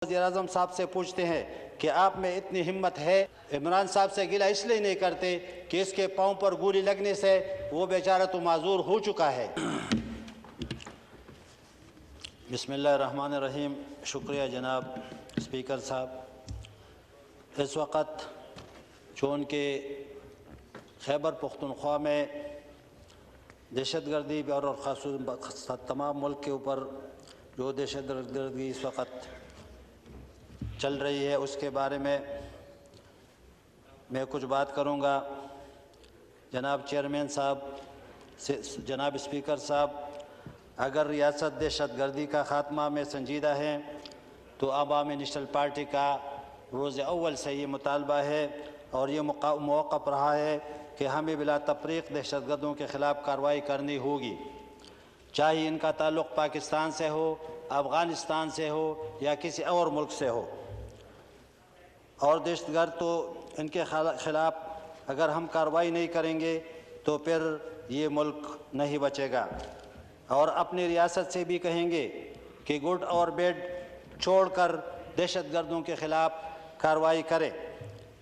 वज़ीर-ए-आज़म साहब से पूछते हैं कि आप में इतनी हिम्मत है। इमरान साहब से गिला इसलिए नहीं करते कि इसके पाँव पर गोली लगने से वो बेचारा तो माजूर हो चुका है। बिस्मिल्लाहिर्रहमानिर्रहीम। शुक्रिया जनाब स्पीकर साहब। इस वक्त चून के खैबर पख्तूनख्वा में दहशतगर्दी और ख़ास तमाम मुल्क के ऊपर जो दहशतगर्दी इस वक्त चल रही है उसके बारे में मैं कुछ बात करूंगा। जनाब चेयरमैन साहब से जनाब स्पीकर साहब, अगर रियासत दहशतगर्दी का ख़ात्मा में संजीदा है तो अवामी नेशनल पार्टी का रोज़ अव्वल से ये मुतालबा है और ये मौक़िफ़ रहा है कि हमें बिला तफरीक़ दहशतगर्दों के ख़िलाफ़ कार्रवाई करनी होगी, चाहे इनका ताल्लुक़ पाकिस्तान से हो, अफ़ग़ानिस्तान से हो या किसी और मुल्क से हो। और दहशतगर्द तो इनके ख़िलाफ़ अगर हम कार्रवाई नहीं करेंगे तो फिर ये मुल्क नहीं बचेगा। और अपनी रियासत से भी कहेंगे कि गुड और बैड छोड़कर दहशतगर्दों के ख़िलाफ़ कार्रवाई करें।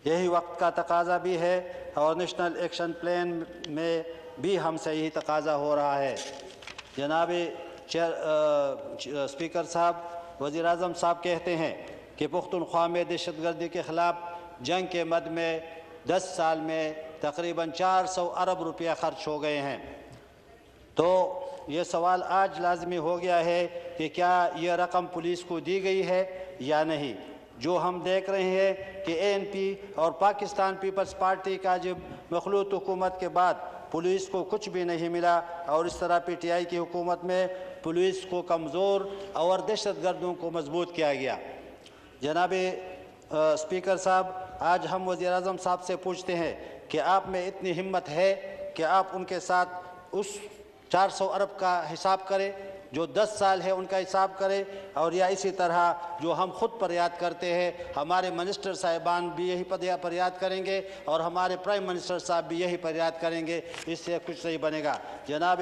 यही वक्त का तकाज़ा भी है और नेशनल एक्शन प्लान में भी हमसे यही तकाज़ा हो रहा है। जनाब स्पीकर साहब, वज़ीर-ए-आज़म साहब कहते हैं कि पुख्तूनख्वा में दहशतगर्दी के ख़िलाफ़ जंग के मद में 10 साल में तकरीबन 400 अरब रुपया ख़र्च हो गए हैं। तो ये सवाल आज लाजमी हो गया है कि क्या ये रकम पुलिस को दी गई है या नहीं। जो हम देख रहे हैं कि ANP और पाकिस्तान पीपल्स पार्टी का जब मखलूत हुकूमत के बाद पुलिस को कुछ भी नहीं मिला और इस तरह PTI की हुकूमत में पुलिस को कमज़ोर और दहशतगर्दों को मजबूत किया गया। जनाब स्पीकर साहब, आज हम वज़ीर-ए-आज़म साहब से पूछते हैं कि आप में इतनी हिम्मत है कि आप उनके साथ उस 400 अरब का हिसाब करें जो 10 साल है उनका हिसाब करें, और या इसी तरह जो हम ख़ुद फरियाद करते हैं हमारे मिनिस्टर साहिबान भी यही फरियाद करेंगे और हमारे प्राइम मिनिस्टर साहब भी यही फरियाद करेंगे, इससे कुछ नहीं बनेगा। जनाब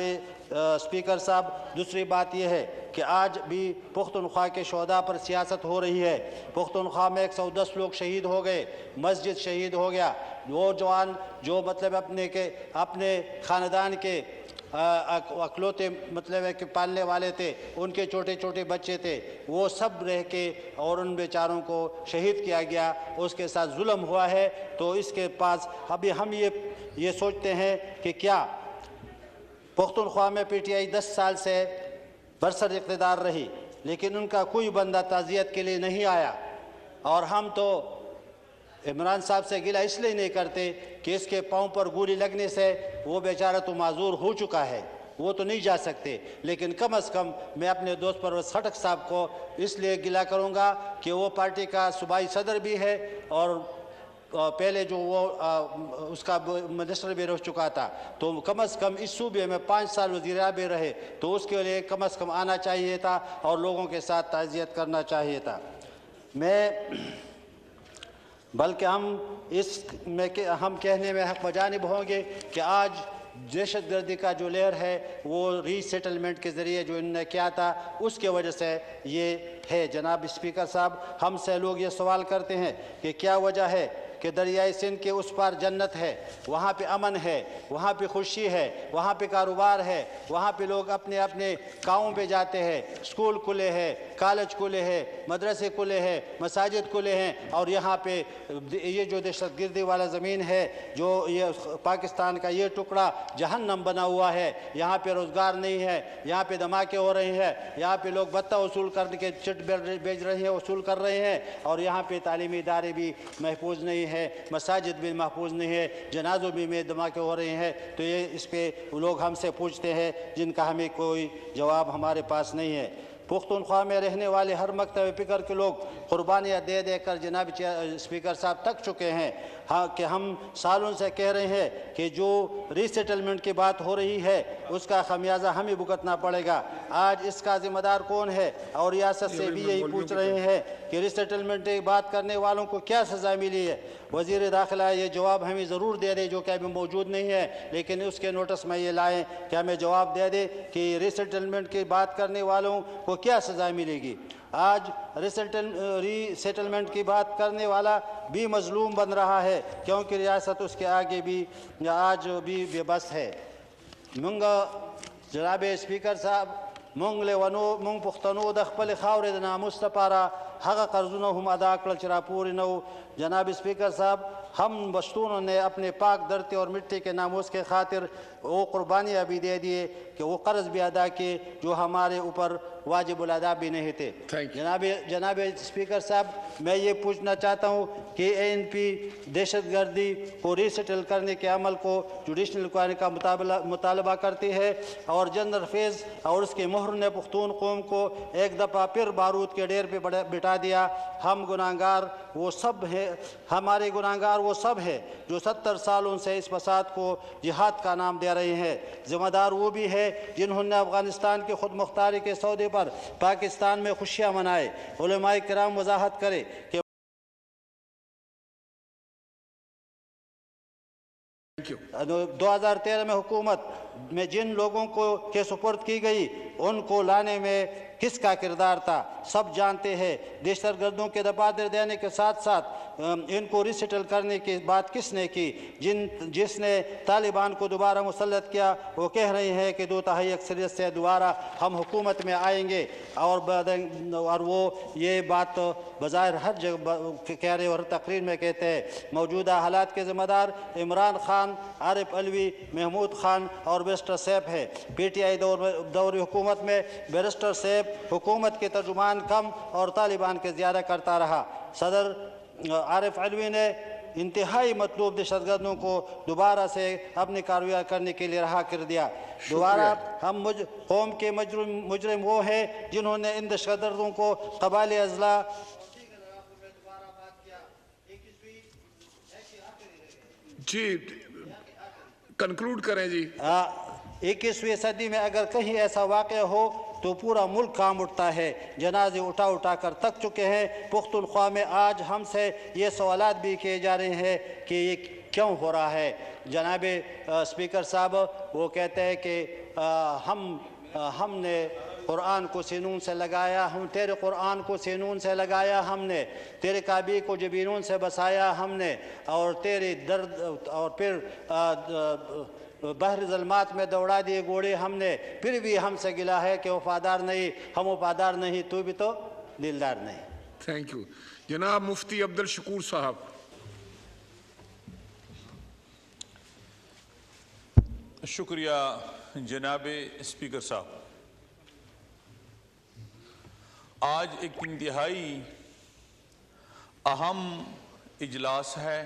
स्पीकर साहब, दूसरी बात यह है कि आज भी पुख्तूनख्वा के शहदा पर सियासत हो रही है। पुख्तूनख्वा में 110 लोग शहीद हो गए, मस्जिद शहीद हो गया। वो जवान जो मतलब अपने ख़ानदान के अकलौते मतलब है कि पालने वाले थे, उनके छोटे छोटे बच्चे थे, वो सब रह के और उन बेचारों को शहीद किया गया, उसके साथ जुल्म हुआ है। तो इसके पास अभी हम ये सोचते हैं कि क्या पुख्तूनख्वा में PTI 10 साल से बरसर इक़्तिदार रही लेकिन उनका कोई बंदा ताज़ियत के लिए नहीं आया। और हम तो इमरान साहब से गिला इसलिए नहीं करते कि इसके पाँव पर गोली लगने से वो बेचारा तो माजूर हो चुका है, वो तो नहीं जा सकते। लेकिन कम अज़ कम मैं अपने दोस्त परवेज़ खटक साहब को इसलिए गिला करूँगा कि वो पार्टी का सूबाई सदर भी है और पहले जो वो उसका मिनिस्टर भी रह चुका था, तो कम अज़ कम इस सूबे में 5 साल वज़ीर भी रहे, तो उसके लिए कम अज़ कम आना चाहिए था और लोगों के साथ ताज़ियत करना चाहिए था। बल्कि हम कहने में हक़ बजानिब होंगे कि आज दहशतगर्दी का जो लहर है वो रीसेटलमेंट के ज़रिए जो इन्होंने किया था उसके वजह से ये है। जनाब स्पीकर साहब, हमसे लोग ये सवाल करते हैं कि क्या वजह है कि दरियाए सिंध के उस पार जन्नत है, वहाँ पे अमन है, वहाँ पे खुशी है, वहाँ पे कारोबार है, वहाँ पे लोग अपने अपने गाँव पे जाते हैं, स्कूल खुले हैं, कॉलेज खुले हैं, मदरसे खुले हैं, मसाजिद खुले हैं। और यहाँ पे ये जो दहशतगर्दी वाला ज़मीन है, जो ये पाकिस्तान का ये टुकड़ा जहन्नम बना हुआ है, यहाँ पे रोज़गार नहीं है, यहाँ पे धमाके हो रहे हैं, यहाँ पे लोग भत्ता वसूल करके चिट बेच रहे हैं, वसूल कर रहे हैं, और यहाँ पे तालीमी इदारे भी महफूज नहीं है, मसाजिद भी महफूज नहीं है, जनाजों भी में धमाके हो रहे हैं। तो ये इस पे लोग हमसे पूछते हैं जिनका हमें कोई जवाब हमारे पास नहीं है। पुख्तूनख्वा में रहने वाले हर मकतब फ़िक्र के लोग कुर्बानियाँ दे दे कर जनाब स्पीकर साहब थक चुके हैं। हाँ कि हम सालों से कह रहे हैं कि जो रीसेटलमेंट की बात हो रही है उसका खमियाजा हमें भुगतना पड़ेगा। आज इसका ज़िम्मेदार कौन है? और रियासत से भी यही पूछ रहे हैं کہ ریسیٹلمنٹ کی بات کرنے والوں کو کیا سزا ملی ہے؟ وزیر داخلہ یہ جواب ہمیں ضرور دے دے، جو کہ ابھی موجود نہیں ہے، لیکن اس کے نوٹس میں یہ لائیں کہ ہمیں جواب دے دے کہ ریسیٹلمنٹ کی بات کرنے والوں کو کیا سزا ملے گی۔ آج ری سیٹلمنٹ کی بات کرنے والا بھی مظلوم بن رہا ہے، کیونکہ ریاست اس کے آگے بھی آج بھی بے بس ہے۔ جناب اسپیکر صاحب، مونږ پښتنو د خپل خاورې د ناموس لپاره هغه قرضونه هم ادا کړل چې راپورې نه وو۔ جناب اسپیکر صاحب، ہم پشتونوں نے اپنے پاک دھرتی اور مٹی کے ناموس کے خاطر وہ قربانیاں بھی دے دیے کہ وہ قرض بھی ادا کیے جو ہمارے اوپر واجب الادا بھی نہیں تھے۔ جناب اسپیکر صاحب، میں یہ پوچھنا چاہتا ہوں کہ ANP دہشت گردی کو ری سیٹل کرنے کے عمل کو جوڈیشنل انکوائری کا مطالبہ کرتی ہے، اور جنرل فیض اور اس کے مہر نے پختون قوم کو ایک دفعہ پھر بارود کے ڈیر پہ بٹھا دیا۔ ہم گناہگار وہ سب ہیں، ہمارے گناہگار وہ سب ہیں جو 70 سالوں سے اس فساد کو جہاد کا نام دے رہے ہیں۔ ذمہ دار وہ بھی ہے جنہوں نے افغانستان کی خود مختاری کے سودے پر پاکستان میں خوشیاں منائے۔ علماء کرام وضاحت کرے کہ 2013 میں حکومت میں جن لوگوں کو کے سپرد کی گئی ان کو لانے میں کس کا کردار تھا، سب جانتے ہیں۔ دہشت گردوں کے دفاتر دینے کے ساتھ ساتھ ان کو ری سیٹل کرنے کی بات کس نے کی؟ جس نے طالبان کو دوبارہ مسلط کیا وہ کہہ رہے ہیں کہ 2/3 اکثریت سے دوبارہ ہم حکومت میں آئیں گے، اور وہ یہ بات بظاہر ہر جگہ کہہ رہے اور تقریر میں کہتے ہیں۔ موجودہ حالات کے ذمہ دار عمران خان، عارف علوی، محمود خان اور بیرسٹر سیف ہے۔ PTI دور حکومت میں بیرسٹر سیف حکومت کے ترجمان کم اور طالبان کے زیادہ کرتا رہا۔ صدر عارف علوی نے انتہائی مطلوب دہشت گردوں کو دوبارہ سے اپنی کارروائی کرنے کے لیے رہا کر دیا۔ دوبارہ ہم قوم کے مجرم وہ ہیں جنہوں نے ان دہشت گردوں کو قبائلی اضلاع جی کنکلوڈ کریں جی۔ 21ویں صدی میں اگر کہیں ایسا واقعہ ہو تو پورا ملک کام اٹھتا ہے۔ جنازے اٹھا کر تک چکے ہیں۔ پختونخوا میں آج ہم سے یہ سوالات بھی کیے جا رہے ہیں کہ یہ کیوں ہو رہا ہے؟ جناب اسپیکر صاحب، وہ کہتے ہیں کہ ہم نے قرآن کو سینون سے لگایا، ہم تیرے قرآن کو سینون سے لگایا ہم نے، تیرے کعبے کو جبینوں سے بسایا ہم نے، اور تیرے درد اور پھر بحر ظلمات میں دوڑا دیے گھوڑے ہم نے، پھر بھی ہم سے گلا ہے کہ وفادار نہیں، ہم وفادار نہیں، تو بھی تو دلدار نہیں۔ Thank you. جناب مفتی عبدالشکور صاحب۔ شکریہ جناب اسپیکر صاحب۔ آج ایک انتہائی اہم اجلاس ہے